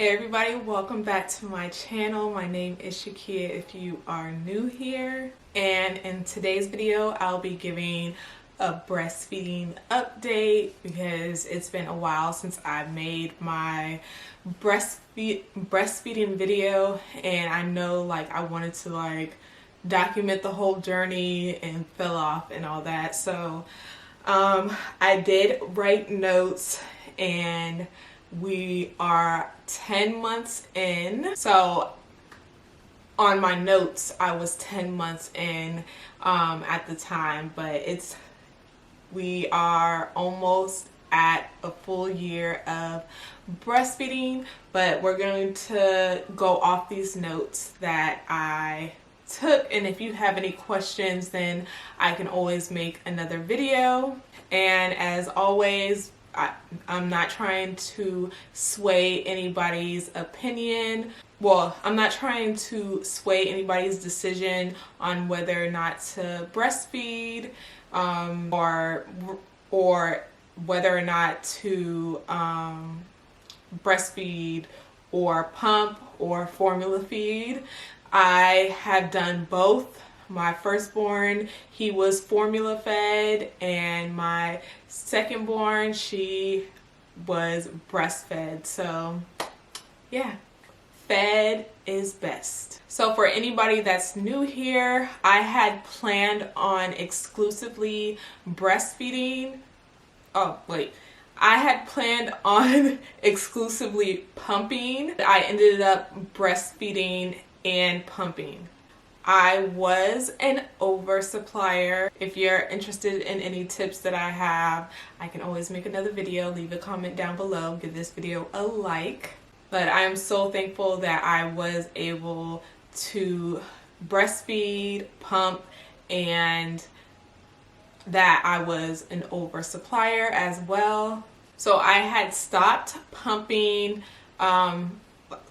Hey everybody, welcome back to my channel. My name is Shakia if you are new here. And in today's video, I'll be giving a breastfeeding update because it's been a while since I made my breastfeeding video, and I know I wanted to document the whole journey and fell off and all that. So I did write notes, and we are 10 months in. So on my notes, I was 10 months in at the time, but we are almost at a full year of breastfeeding. But we're going to go off these notes that I took, and if you have any questions, then I can always make another video. And as always, I'm not trying to sway anybody's opinion. Well, I'm not trying to sway anybody's decision on whether or not to breastfeed, or whether or not to breastfeed or pump or formula feed. I have done both. My firstborn, he was formula fed, and my secondborn, she was breastfed. So yeah, fed is best. So for anybody that's new here, I had planned on exclusively breastfeeding. Oh wait, I had planned on exclusively pumping. I ended up breastfeeding and pumping. I was an oversupplier. If you're interested in any tips that I have, I can always make another video. Leave a comment down below. Give this video a like. But I am so thankful that I was able to breastfeed, pump, and that I was an oversupplier as well. So I had stopped pumping.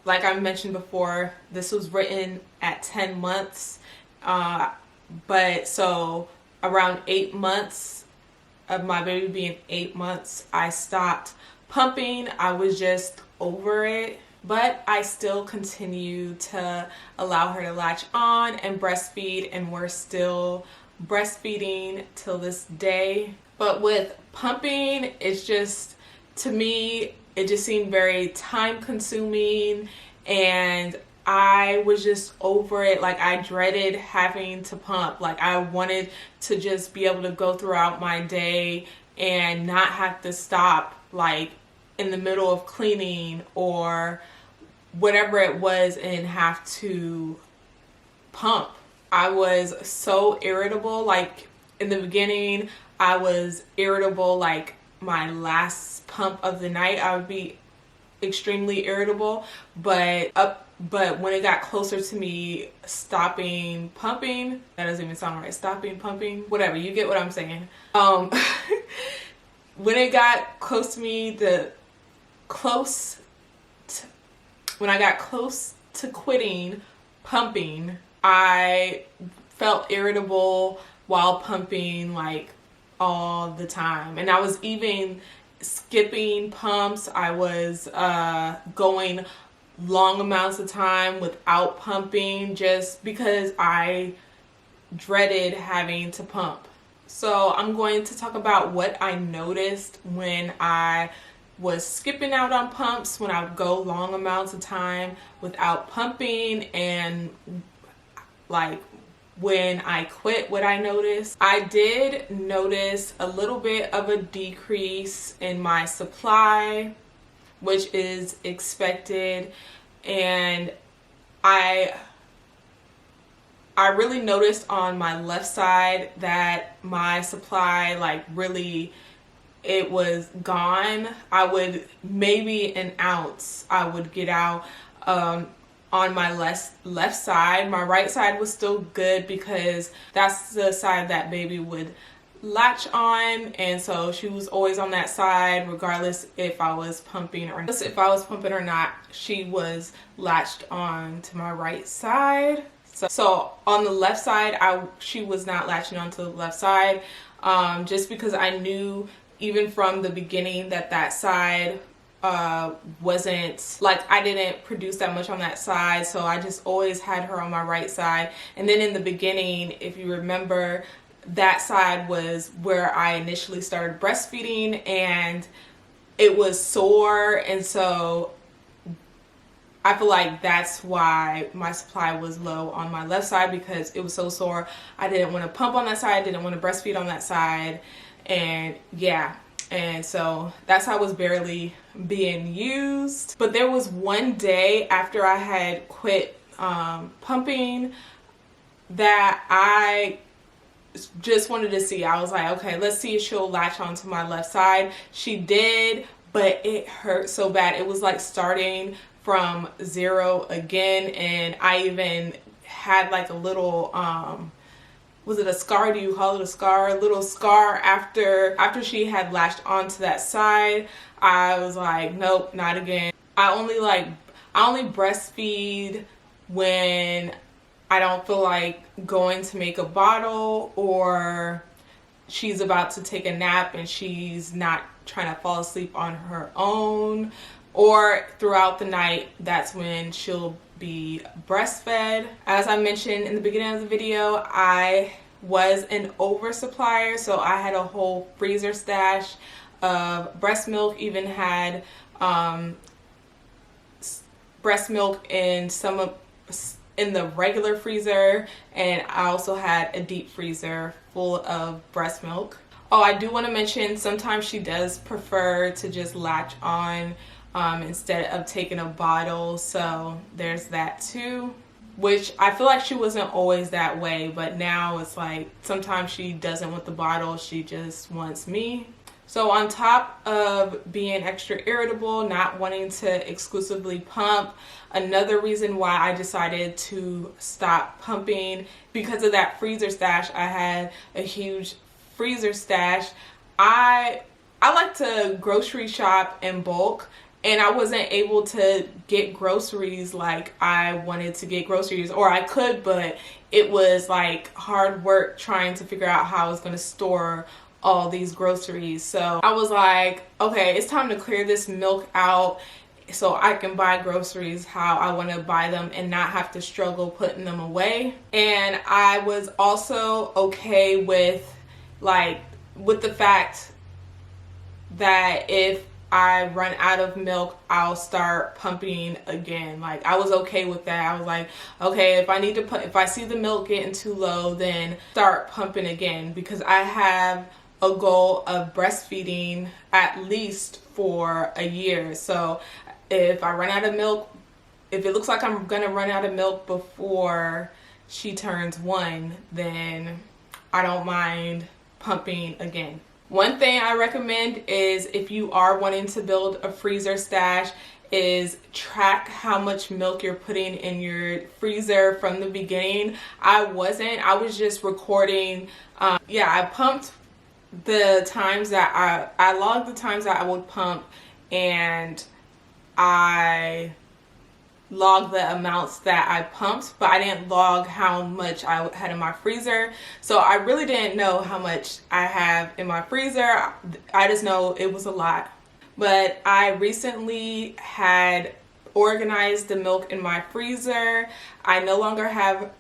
Like I mentioned before, this was written at 10 months, but so around 8 months of my baby being 8 months, I stopped pumping. I was just over it, but I still continue to allow her to latch on and breastfeed, and we're still breastfeeding till this day. But with pumping, it's just, to me, it just seemed very time consuming, and I was just over it. I dreaded having to pump. I wanted to just be able to go throughout my day and not have to stop in the middle of cleaning or whatever it was and have to pump. I was so irritable. In the beginning, I was irritable. My last pump of the night, I would be extremely irritable, but when it got closer to me stopping pumping, that doesn't even sound right, stopping pumping, whatever, you get what I'm saying. When it got close to me, when I got close to quitting pumping, I felt irritable while pumping all the time, and I was even skipping pumps. I was going long amounts of time without pumping just because I dreaded having to pump. So I'm going to talk about what I noticed when I was skipping out on pumps, when I would go long amounts of time without pumping, and when I quit, what I noticed. I did notice a little bit of a decrease in my supply, which is expected, and I really noticed on my left side that my supply, really, it was gone. I would, maybe an ounce I would get out on my left side. My right side was still good because that's the side that baby would latch on, and so she was always on that side regardless if I was pumping or not. If I was pumping or not, she was latched on to my right side. So on the left side, she was not latching onto the left side, just because I knew even from the beginning that side wasn't like, I didn't produce that much on that side, so I just always had her on my right side. And then in the beginning, if you remember, that side was where I initially started breastfeeding, and it was sore, and so I feel like that's why my supply was low on my left side, because it was so sore. I didn't want to pump on that side, didn't want to breastfeed on that side, and yeah. And so that's how it was barely being used. But there was one day after I had quit pumping that I just wanted to see. I was like, okay, let's see if she'll latch onto my left side. She did, but it hurt so bad. It was like starting from zero again, and I even had like a little was it a scar? Do you call it a scar? A little scar after she had latched onto that side. I was like, nope, not again. I only breastfeed when I don't feel like going to make a bottle, or she's about to take a nap and she's not trying to fall asleep on her own, or throughout the night. That's when she'll be breastfed. As I mentioned in the beginning of the video, I was an oversupplier, so I had a whole freezer stash of breast milk, even had breast milk in in the regular freezer, and I also had a deep freezer full of breast milk. Oh, I do want to mention, sometimes she does prefer to just latch on instead of taking a bottle, so there's that too, which I feel like she wasn't always that way, but now it's like sometimes she doesn't want the bottle, she just wants me. So on top of being extra irritable, not wanting to exclusively pump, another reason why I decided to stop pumping, because of that freezer stash. I had a huge freezer stash. I like to grocery shop in bulk, and I wasn't able to get groceries like I wanted to get groceries, or I could, but it was like hard work trying to figure out how I was going to store all these groceries. So I was like, okay, it's time to clear this milk out so I can buy groceries how I want to buy them and not have to struggle putting them away. And I was also okay with the fact that if I run out of milk, I'll start pumping again. Like, I was okay with that. I was like, okay, if I see the milk getting too low, then start pumping again, because I have a goal of breastfeeding at least for a year. So if I run out of milk, if it looks like I'm gonna run out of milk before she turns 1, then I don't mind pumping again. One thing I recommend is, if you are wanting to build a freezer stash, is track how much milk you're putting in your freezer from the beginning. I was just recording. I pumped the times that I logged the times that I would pump, and I logged the amounts that I pumped, but I didn't log how much I had in my freezer. So I really didn't know how much I have in my freezer. I just know it was a lot. But I recently had organized the milk in my freezer. I no longer have